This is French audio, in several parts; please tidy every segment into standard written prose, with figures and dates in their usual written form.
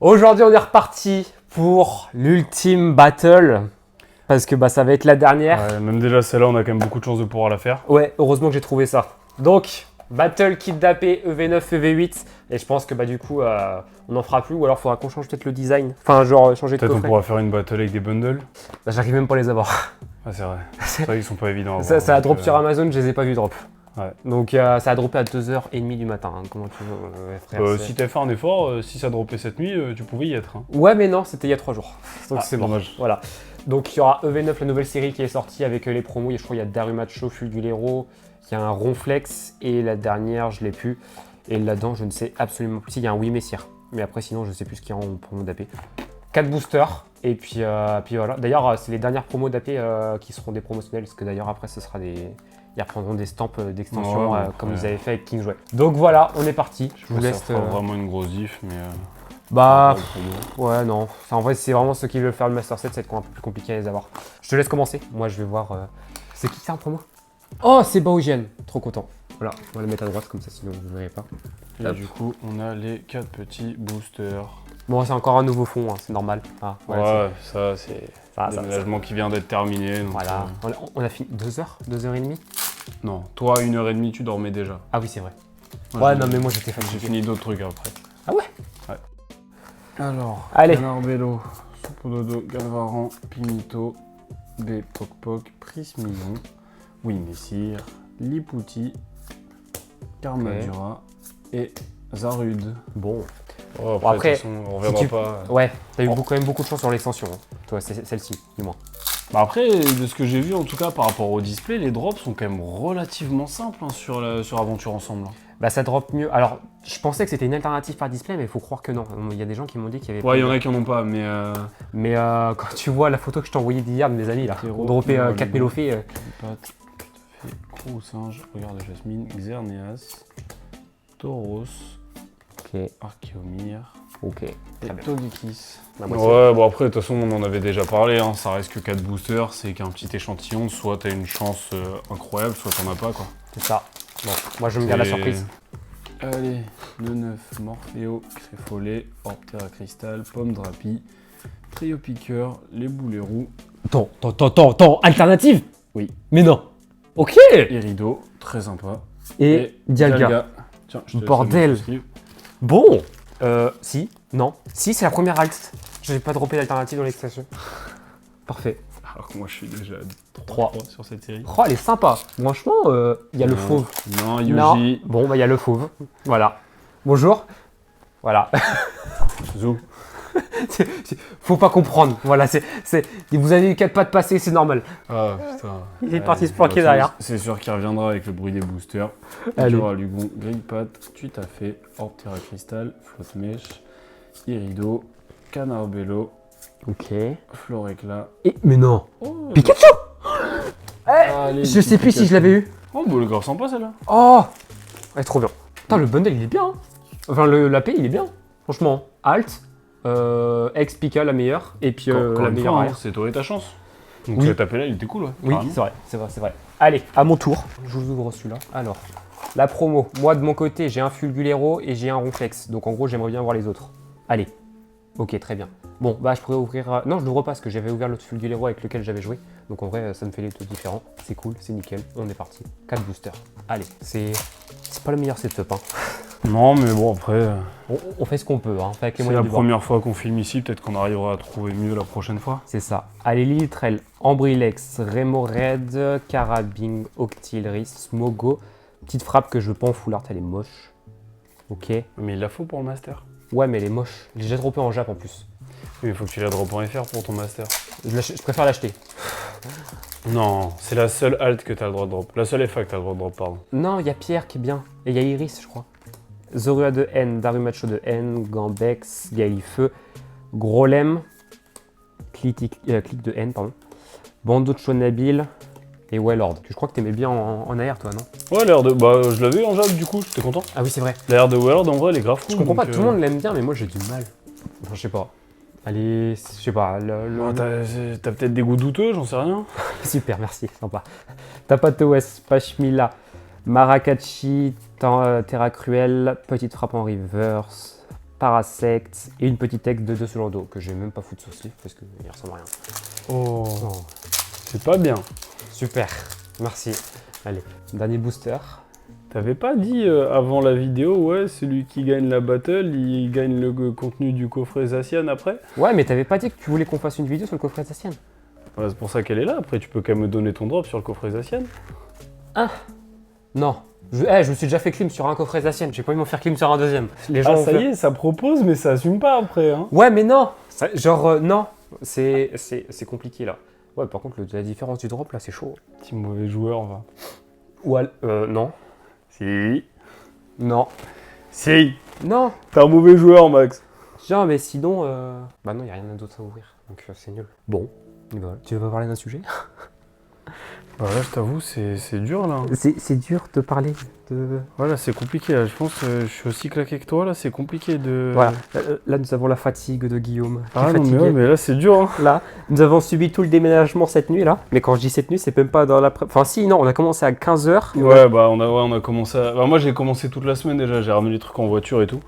Aujourd'hui, on est reparti pour l'ultime battle. Parce que ça va être la dernière. Ouais, même déjà celle-là, on a quand même beaucoup de chances de pouvoir la faire. Ouais, heureusement que j'ai trouvé ça. Donc, battle kit d'AP EV9, EV8. Et je pense que du coup, on n'en fera plus. Ou alors, il faudra qu'on change peut-être le design. Enfin, genre, changer de Peut-être on coffret. pourra faire une battle avec des bundles. J'arrive même pas à les avoir. Ah, c'est vrai. C'est vrai qu'ils sont pas évidents à avoir. Ça a drop sur Amazon, je les ai pas vus drop. Ouais. Donc, ça a droppé à 2h30 du matin. Hein. Comment tu veux, frère, Si t'avais fait un effort, si ça droppait cette nuit, tu pouvais y être. Hein. Ouais, mais non, c'était il y a 3 jours. Donc, c'est bon. Dommage. Voilà. Donc, il y aura EV9, la nouvelle série qui est sortie avec les promos. Je crois qu'il y a Darumacho, Fulgulero, il y a un Ronflex et la dernière, je l'ai plus. Et là-dedans, je ne sais absolument plus. Il y a un Oui Messire. Mais après, sinon, je ne sais plus ce qu'il y a en promo d'AP. 4 boosters. Et puis voilà. D'ailleurs, c'est les dernières promos d'AP qui seront des promotionnels. Parce que d'ailleurs, après, ce sera des. Ils reprendront des stamps d'extension comme ils avaient fait avec Kingsway. Donc voilà, on est parti. Je vous laisse. Ça fera vraiment une grosse diff, mais. Ouais, non. Enfin, en vrai, c'est vraiment ceux qui veulent faire le Master Set, c'est un peu plus compliqué à les avoir. Je te laisse commencer. Moi, je vais voir. C'est qui ça en promo? Oh, c'est Baojian. Trop content. Voilà, on va le mettre à droite comme ça, sinon vous ne verrez pas. Et Hop. du coup, on a les 4 petits boosters. Bon, c'est encore un nouveau fond, hein, c'est normal. Ah, voilà, Ouais, ça, c'est un déménagement qui vient d'être terminé. Donc, voilà. On a fini 2 heures 2h30. Non, toi, 1h30, tu dormais déjà. Ah oui, c'est vrai. Moi, Ouais, non, mais moi j'étais j'ai fatigué. fini d'autres trucs après. Ah ouais? Ouais. Alors, Allez. Canarbello, Sopododo, Galvaran, Pinito, B, Poc Poc, Prismillon, Oui Messire, Lipouti, Karmadura et Zarud. Bon. Oh, Bon, après, de toute façon, on reviendra si tu- pas. Ouais, t'as eu quand même beaucoup de chance sur l'extension. Hein. Toi, c'est celle-ci, du moins. Bah après, de ce que j'ai vu en tout cas par rapport au display, les drops sont quand même relativement simples hein, sur Aventure Ensemble. Hein. Ça drop mieux. Alors, je pensais que c'était une alternative par display, mais il faut croire que non. Il y a des gens qui m'ont dit qu'il y avait. Ouais, il y en a qui en ont pas, mais. Mais quand tu vois la photo que je t'ai envoyée d'hier de mes amis, là, Hétéro, on droppé non, 4 les mélophées. Pat, tout à fait. Gros singe, regarde Jasmine, Xerneas, Tauros, Ok, Archeomir ok. et Très bien. Togekiss. Bah, moi, Ouais, bon après, de toute façon, on en avait déjà parlé, hein, ça reste que 4 boosters, c'est qu'un petit échantillon, soit t'as une chance incroyable, soit t'en as pas quoi. c'est ça. Bon, moi je me garde la Et- surprise. Allez, le 9, Morpheo, Créfollet, Orptera Cristal, Pomme Drapi, Trio Piqueur, les boulets roux, Attends, alternative? Oui. Mais non. Ok. Irido, très sympa. Et Dialga. Tiens, je te laisse Bordel. le suivre. Bon. Si. Non. Si, c'est la première alt. Je n'ai pas droppé d'alternative dans l'extension. Parfait. Alors que moi je suis déjà à 3. 3 sur cette série. Oh, elle est sympa. Franchement, il y a le fauve. Non, Non. Yuji. Bon, il y a le fauve. Voilà. Bonjour. Voilà. Zou. Faut pas comprendre. Voilà, vous avez eu 4 pattes passées, c'est normal. Ah putain. Il est parti se planquer derrière. C'est sûr qu'il reviendra avec le bruit des boosters. Allez. Dura Lugon, Grillpat, Tutafé, Orptera Cristal, Flotte Mèche, Irido, Canarbello, Ok. Florecla. Mais non. Oh, Pikachu. allez, Je sais plus si je l'avais eu. Oh, bah le grave sympa celle-là. Oh. Ouais, trop bien. Putain, le bundle il est bien. Hein. Enfin, l'AP il est bien. Franchement. Alt. Ex Pika la meilleure. Et puis Encore la une meilleure fois, arrière. c'est toi et ta chance. Donc Oui. cet appel-là, il était cool, ouais. Oui, carrément. c'est vrai. Allez, à mon tour. Je vous ouvre celui-là. Alors, la promo. Moi, de mon côté, j'ai un Fulgulero et j'ai un Ronflex. Donc, en gros, j'aimerais bien voir les autres. Allez. Ok, très bien. Bon, je pourrais ouvrir... Non, je l'ouvre pas parce que j'avais ouvert l'autre Fulgulero avec lequel j'avais joué. Donc, en vrai, ça me fait les deux différents. C'est cool, c'est nickel. On est parti. 4 boosters. Allez, c'est pas le meilleur setup, hein. Non, mais bon, après, On fait ce qu'on peut, hein. On fait avec les c'est moyens la du bord. première fois qu'on filme ici. Peut-être qu'on arrivera à trouver mieux la prochaine fois. C'est ça. Allez, Lilitrel, Ambrilex, Remoraid, Carabing, Octillery, Smogo. Petite frappe que je veux pas en full art, elle est moche. Ok. Mais il la faut pour le master. Ouais, mais elle est moche. J'ai déjà droppé en Jap en plus. Oui, il faut que tu la drops en FR pour ton master. Je préfère l'acheter. Non, c'est la seule alt que t'as le droit de drop. La seule FA que t'as le droit de drop, pardon. Non, il y a Pierre qui est bien. Et il y a Iris, je crois. Zorua de N, Darumacho de N, Gambex, Galifeu, Grolem, Click de N, pardon. Bando de Chonabil et Wellord. Je crois que t'aimais bien en AR, toi, non? Ouais, l'air de. Bah, je l'avais en jab du coup, j'étais content. Ah oui, c'est vrai. L'air de World, en vrai, elle est grave cool. Je comprends pas, donc, tout le monde l'aime bien, mais moi j'ai du mal. Enfin, je sais pas. Allez, je sais pas. Ah, t'as peut-être des goûts douteux, j'en sais rien. Super, merci, sympa. Tapatoes, Pashmila, Marakachi, Terra Cruel, Petite Frappe en reverse, Parasect et une petite texte de ce genre d'eau que j'ai même pas foutu sur ce livre parce qu'il ressemble à rien. Oh, Oh, c'est pas bien. super, merci. Allez, dernier booster. T'avais pas dit avant la vidéo, ouais, celui qui gagne la battle, il gagne le contenu du coffret Zacian après? Ouais, mais t'avais pas dit que tu voulais qu'on fasse une vidéo sur le coffret Zacian? Ouais, c'est pour ça qu'elle est là. Après, tu peux quand même me donner ton drop sur le coffret Zacian. Non. Je me suis déjà fait clim sur un coffret Zacian, j'ai pas envie de m'en faire clim sur un deuxième. Les gens Ah, ont ça fait- y est, ça propose, mais ça assume pas après, hein. Ouais, mais non. Non. C'est compliqué là. Ouais, par contre, la différence du drop là, c'est chaud. Petit mauvais joueur, va. Non. Si. Non. Si. Non. T'es un mauvais joueur, Max. Genre, mais sinon, bah non, y a rien d'autre à ouvrir, donc c'est nul. Bon, voilà. Tu veux pas parler d'un sujet? Bah là, je t'avoue, c'est dur, là. C'est dur de parler de... Voilà, c'est compliqué, là. Je pense que je suis aussi claqué que toi, là. C'est compliqué de... Voilà, là nous avons la fatigue de Guillaume. qui est Ah non, mais, fatigué. ouais, mais là, c'est dur, hein. Là, nous avons subi tout le déménagement cette nuit là. Mais quand je dis cette nuit, c'est même pas dans l'après... Enfin si, non, on a commencé à 15h. Ouais, bah on a commencé à... Bah, moi, j'ai commencé toute la semaine, déjà. J'ai ramené les trucs en voiture et tout.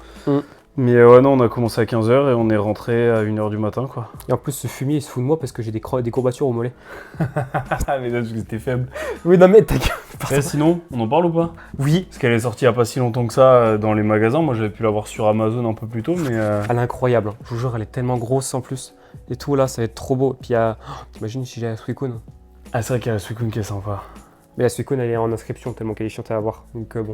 Mais ouais, non, on a commencé à 15h et on est rentré à 1h du matin, quoi. Et en plus, ce fumier, il se fout de moi parce que j'ai des courbatures au mollet. Ah, mais là, parce que c'était faible. Oui, non mais ta gueule. Eh, sinon, on en parle ou pas? Oui. Parce qu'elle est sortie il y a pas si longtemps que ça dans les magasins. Moi, j'avais pu l'avoir sur Amazon un peu plus tôt, mais... Elle est incroyable, hein. Je vous jure, elle est tellement grosse en plus. Et tout là, ça va être trop beau. Puis t'imagines si j'ai la Suicune. Ah, c'est vrai qu'il y a la Suicune qui est sympa. Mais la Suicune, elle est en inscription tellement qu'elle est chiante à avoir. Donc bon.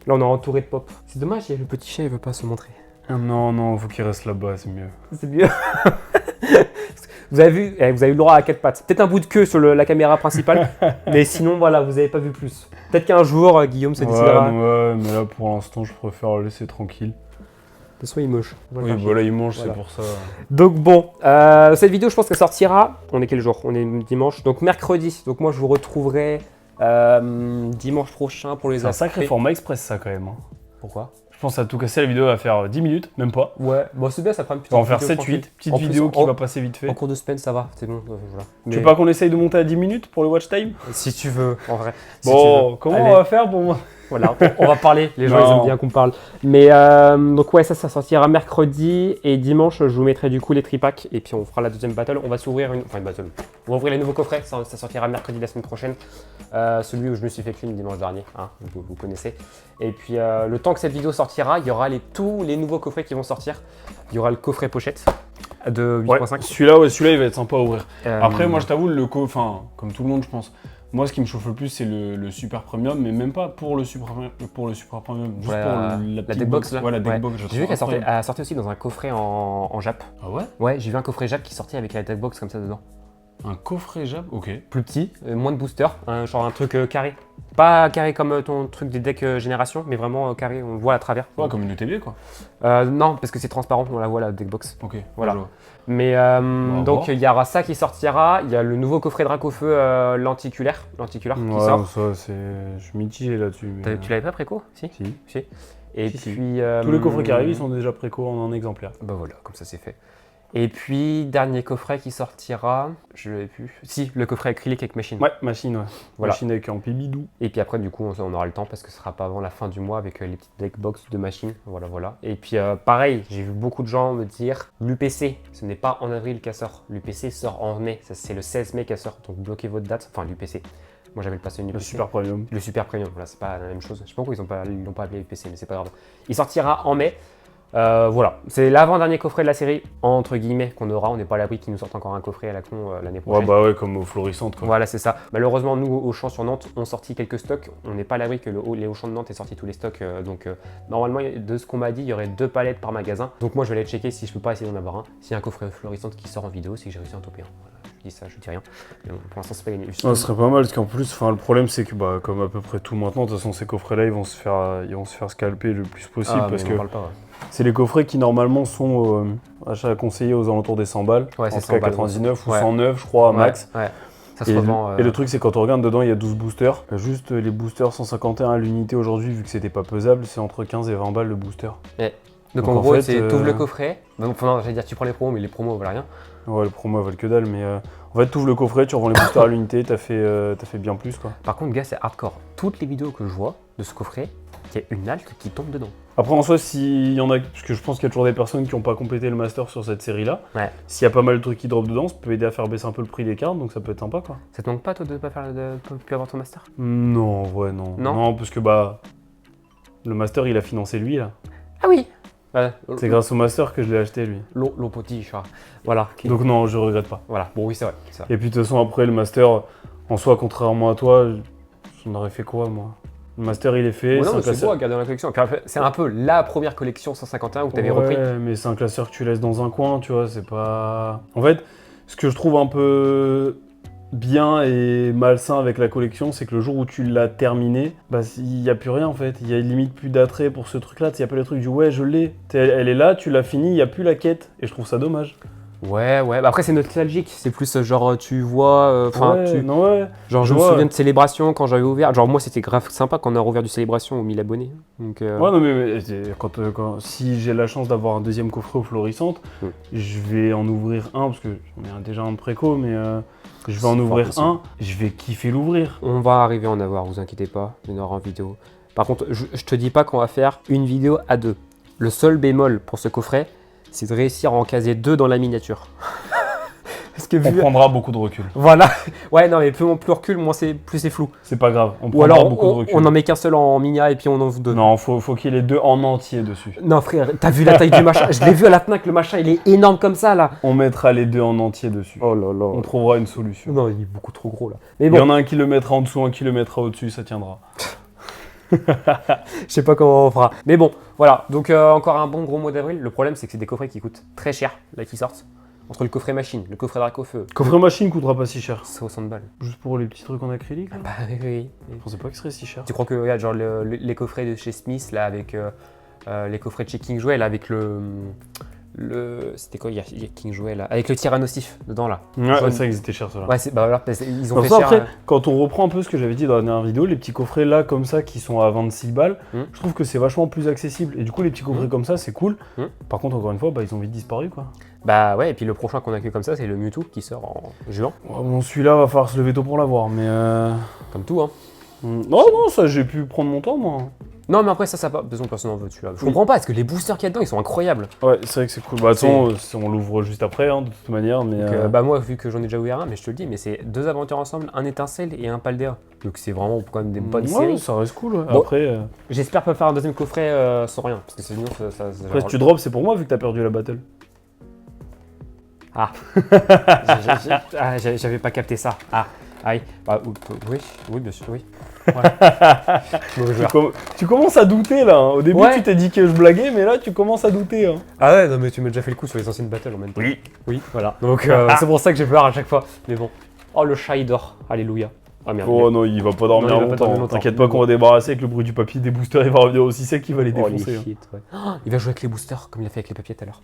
Là, on est entouré de pop. C'est dommage, il y a le petit chat, il veut pas se montrer. Ah, non, faut qu'il reste là-bas, c'est mieux. C'est mieux. Vous avez vu, vous avez eu le droit à 4 pattes. Peut-être un bout de queue sur la caméra principale, mais sinon voilà, vous avez pas vu plus. Peut-être qu'un jour, Guillaume se décidera. Ouais, mais là pour l'instant, je préfère le laisser tranquille. De toute façon, il moche. Oui, voilà, il mange, Voilà. c'est pour ça. Donc bon, cette vidéo, je pense qu'elle sortira. On est quel jour? On est dimanche, donc mercredi. Donc moi, je vous retrouverai dimanche prochain pour les C'est un sacré après. format express, ça quand même. Hein. Pourquoi? Je pense à tout casser, la vidéo va faire 10 minutes, même pas. Ouais, bon c'est bien, ça fera une petite On va en faire vidéo 7-8, tranquille. petite En plus, vidéo qui en- va passer vite fait. En cours de semaine, ça va, c'est bon. Voilà. Tu veux pas qu'on essaye de monter à 10 minutes pour le watch time? Si tu veux, en vrai. Si tu Bon, veux. comment Allez. on va faire pour moi? Voilà, on va parler, les gens Non. ils aiment bien qu'on parle. Mais donc ouais, ça sortira mercredi et dimanche je vous mettrai du coup les tripacks et puis on fera la deuxième battle. On va s'ouvrir une battle. On va ouvrir les nouveaux coffrets, ça sortira mercredi la semaine prochaine. Celui où je me suis fait clean dimanche dernier, hein, vous connaissez. Et puis le temps que cette vidéo sortira, il y aura tous les nouveaux coffrets qui vont sortir. Il y aura le coffret pochette de 8.5. Ouais, celui-là, il va être sympa à ouvrir. Après, moi, je t'avoue, enfin, comme tout le monde, je pense. Moi, ce qui me chauffe le plus, c'est le super premium, mais même pas pour le super premium, juste Ouais, pour la petite deckbox là. Ouais, la Ouais. deckbox. J'ai vu qu'elle sortait aussi dans un coffret en Jap. Ah ouais? Ouais, j'ai vu un coffret Jap qui sortait avec la deckbox comme ça dedans. Un coffret Jap? Ok. Plus petit, moins de booster, genre un truc carré. Pas carré comme ton truc des decks génération, mais vraiment carré, on le voit à travers. Ouais, comme une ETB, quoi. Non, parce que c'est transparent, on la voit la deckbox. Ok. Voilà. je vois. Mais donc voir. il y aura ça qui sortira, il y a le nouveau coffret Dracofeu lenticulaire qui Ouais, sort. ça, je suis mitigé là-dessus. mais, Tu l'avais pas préco? Si. Si. Et Si, si. puis... Tous les coffrets qui arrivent, ils sont déjà préco en un exemplaire. Bah voilà, comme ça c'est fait. Et puis, dernier coffret qui sortira, je l'avais plus. Si, le coffret acrylique avec machine. Ouais, machine, ouais. Voilà. Machine avec un pibidou. Et puis après, du coup, on aura le temps parce que ce sera pas avant la fin du mois avec les petites deckbox de machine. Voilà. Et puis, pareil, j'ai vu beaucoup de gens me dire l'UPC, ce n'est pas en avril qu'elle sort. L'UPC sort en mai. Ça, c'est le 16 mai qu'elle sort. Donc, bloquez votre date. Enfin, l'UPC. Moi, j'avais le passé une UPC. Le super premium. Le super premium. Voilà, c'est pas la même chose. Je sais pas pourquoi ils l'ont pas appelé UPC, mais c'est pas grave. Il sortira en mai. Voilà, c'est l'avant-dernier coffret de la série, entre guillemets, qu'on aura. On n'est pas à l'abri qu'ils nous sortent encore un coffret à la con l'année prochaine. Ouais, bah ouais, comme aux florissantes, quoi. Voilà, c'est ça. Malheureusement, nous, Auchan sur Nantes, on sorti quelques stocks. On n'est pas à l'abri que les Auchan de Nantes aient sorti tous les stocks. Donc, normalement, de ce qu'on m'a dit, il y aurait 2 palettes par magasin. Donc, moi, je vais aller checker si je peux pas essayer d'en avoir un. S'il y a un coffret florissante qui sort en vidéo, c'est que j'ai réussi à en toper un. Voilà, je dis ça, je dis rien. Mais bon, pour l'instant, c'est pas gagné. Ouais, ce serait pas mal parce qu'en plus, enfin, le problème c'est que bah, comme à peu près tout maintenant, de toute façon ces coffrets-là ils vont se faire scalper le plus possible parce que parle pas, ouais. c'est les coffrets qui normalement sont achats conseillés aux alentours des 100 balles, Ouais, en c'est tout 100 cas balles, 99 ou ouais. 109 je crois max. Ouais. Ça se revend. Et le truc c'est quand on regarde dedans il y a 12 boosters. Juste les boosters 151 à l'unité aujourd'hui vu que c'était pas pesable, c'est entre 15 et 20 balles le booster. Donc, Donc, en en gros, fait, c'est t'ouvres le coffret. Non, j'allais dire tu prends les promos, mais les promos valent rien. Ouais, le promo valent que dalle, mais en fait, t'ouvres le coffret, tu revends les boosters à l'unité, t'as fait bien plus quoi. Par contre, gars, c'est hardcore. Toutes les vidéos que je vois de ce coffret, il y a une halte qui tombe dedans. Après, en soi, s'il y en a, parce que je pense qu'il y a toujours des personnes qui n'ont pas complété le master sur cette série-là, Ouais. s'il y a pas mal de trucs qui drop dedans, ça peut aider à faire baisser un peu le prix des cartes, donc ça peut être sympa, quoi. Ça te manque pas, toi, de pas plus avoir ton master? Non, ouais, non. Non Non, parce que bah, le master, il a financé lui, là. Ah oui. C'est grâce au master que je l'ai acheté, lui. L'eau potiche, voilà. Donc non, je regrette pas. Voilà, bon oui, c'est vrai. Et puis de toute façon, après, le master, en soi, contrairement à toi, j'en aurais fait quoi, moi? Le master, il est fait. Ouais, non, un mais c'est classeur. beau à garder dans la collection. Puis après, c'est un peu la première collection 151 où tu avais repris. Ouais, mais c'est un classeur que tu laisses dans un coin, tu vois, c'est pas... En fait, ce que je trouve un peu bien et malsain avec la collection, c'est que le jour où tu l'as terminé, bah il n'y a plus rien en fait. Il y a limite plus d'attrait pour ce truc-là. Il n'y a pas le truc du ouais, je l'ai. Elle est là, tu l'as fini, il n'y a plus la quête. Et je trouve ça dommage. Ouais, bah après c'est nostalgique, c'est plus genre tu vois, Ouais, non, ouais. genre je me souviens de Célébration quand j'avais ouvert, genre moi c'était grave sympa quand on a rouvert du Célébration aux 1000 abonnés. Donc, Ouais, non, mais si j'ai la chance d'avoir un deuxième coffret aux florissantes, je vais en ouvrir un, parce que j'en ai déjà un de préco, mais je vais en ouvrir un, je vais kiffer l'ouvrir. On va arriver à en avoir, vous inquiétez pas, il y en aura en vidéo. Par contre, je te dis pas qu'on va faire une vidéo à deux. Le seul bémol pour ce coffret, c'est de réussir à en caser 2 dans la miniature. Parce que On prendra beaucoup de recul. Voilà. Ouais, non, mais plus on recule, plus c'est flou. C'est pas grave, on Ou prendra alors, beaucoup de recul. on en met qu'un seul en minia et puis on en ouvre 2. Non, faut qu'il y ait les 2 en entier dessus. Non, frère, t'as vu la taille du machin? Je l'ai vu à la Fnac, le machin, il est énorme comme ça, là. On mettra les 2 en entier dessus. Oh là là. On trouvera une solution. Non, il est beaucoup trop gros, là. Mais Il bon, y en a un qui le mettra en dessous, un qui le mettra au-dessus, ça tiendra. je sais pas comment on fera. Mais bon, voilà. Donc, encore un bon gros mois d'avril. Le problème, c'est que c'est des coffrets qui coûtent très cher, là, qui sortent. Entre le coffret machine, le coffret drac au feu. Coffret machine coûtera pas si cher. 60 balles. Juste pour les petits trucs en acrylique là. Bah oui. Je pensais pas que ce serait si cher. Tu crois que, regarde, genre les coffrets de chez Smith, là, avec les coffrets de chez King Jouet, là, avec c'était quoi, il y a King Jouet, là, avec le tyrannosif dedans, là. Ouais, c'est vrai qu'ils étaient chers ceux-là. Ouais, bah alors, ils ont fait ça, cher. après, quand on reprend un peu ce que j'avais dit dans la dernière vidéo, les petits coffrets là, comme ça, qui sont à 26 balles, je trouve que c'est vachement plus accessible. Et du coup, les petits coffrets comme ça, c'est cool. Par contre, encore une fois, bah, ils ont vite disparu, quoi. Bah ouais, et puis le prochain qu'on a que comme ça, c'est le Mewtwo qui sort en juin. Ouais, bon, celui-là, va falloir se lever tôt pour l'avoir, mais... Comme tout, hein. Non, ça, j'ai pu prendre mon temps, moi. Non, mais après, ça pas besoin, personne n'en veut, celui-là. Je comprends pas, parce que les boosters qu'il y a dedans, ils sont incroyables. Ouais, c'est vrai que c'est cool. Bah, attends, on l'ouvre juste après, hein, de toute manière, mais... Donc, bah moi, vu que j'en ai déjà ouvert un, mais je te le dis, mais c'est 2 aventures ensemble, un étincelle et un Paldea. Donc c'est vraiment quand même des bonnes séries. Ça reste cool, ouais. Bon, Après... J'espère pas faire un deuxième coffret sans rien, parce que sinon, Après, si tu drops, c'est pour moi, vu que t'as perdu la battle. Ah. J'avais pas capté ça. Ah. Aïe. Bah, oui, bien sûr, oui. Ouais. Tu commences à douter là. Hein. Au début, tu t'es dit que je blaguais, mais là, tu commences à douter. Hein. Ah ouais, non, mais tu m'as déjà fait le coup sur les anciennes battles en même temps. Oui, voilà. Donc, c'est pour ça que j'ai peur à chaque fois. Mais bon. Oh, le chat, il dort. Alléluia. Ah merde. Oh non, il va pas dormir longtemps. T'inquiète pas qu'on va débarrasser avec le bruit du papier des boosters. Il va revenir aussi sec qu'il va les défoncer. Shit, ouais. Oh, il va jouer avec les boosters comme il a fait avec les papiers tout à l'heure.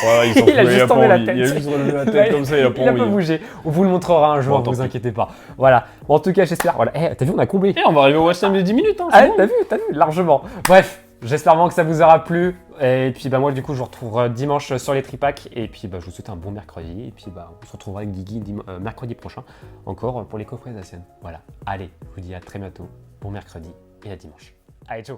Ouais, il a juste tombé la tête. Il a juste relevé la tête comme ça, il a pas bougé. On vous le montrera un jour, vous inquiétez pas. Voilà. Bon, en tout cas, j'espère. Voilà. T'as vu, on a comblé. On va arriver au watch time de 10 minutes. Hein, ah, bon. T'as vu, largement. Bref, j'espère vraiment que ça vous aura plu. Et puis, bah, moi, du coup, je vous retrouve dimanche sur les tripacks. Et puis, bah, je vous souhaite un bon mercredi. Et puis, bah, on se retrouvera avec Guigui mercredi prochain, encore pour les coffrets Zacian. Voilà. Allez, je vous dis à très bientôt. Bon mercredi et à dimanche. Allez, ciao.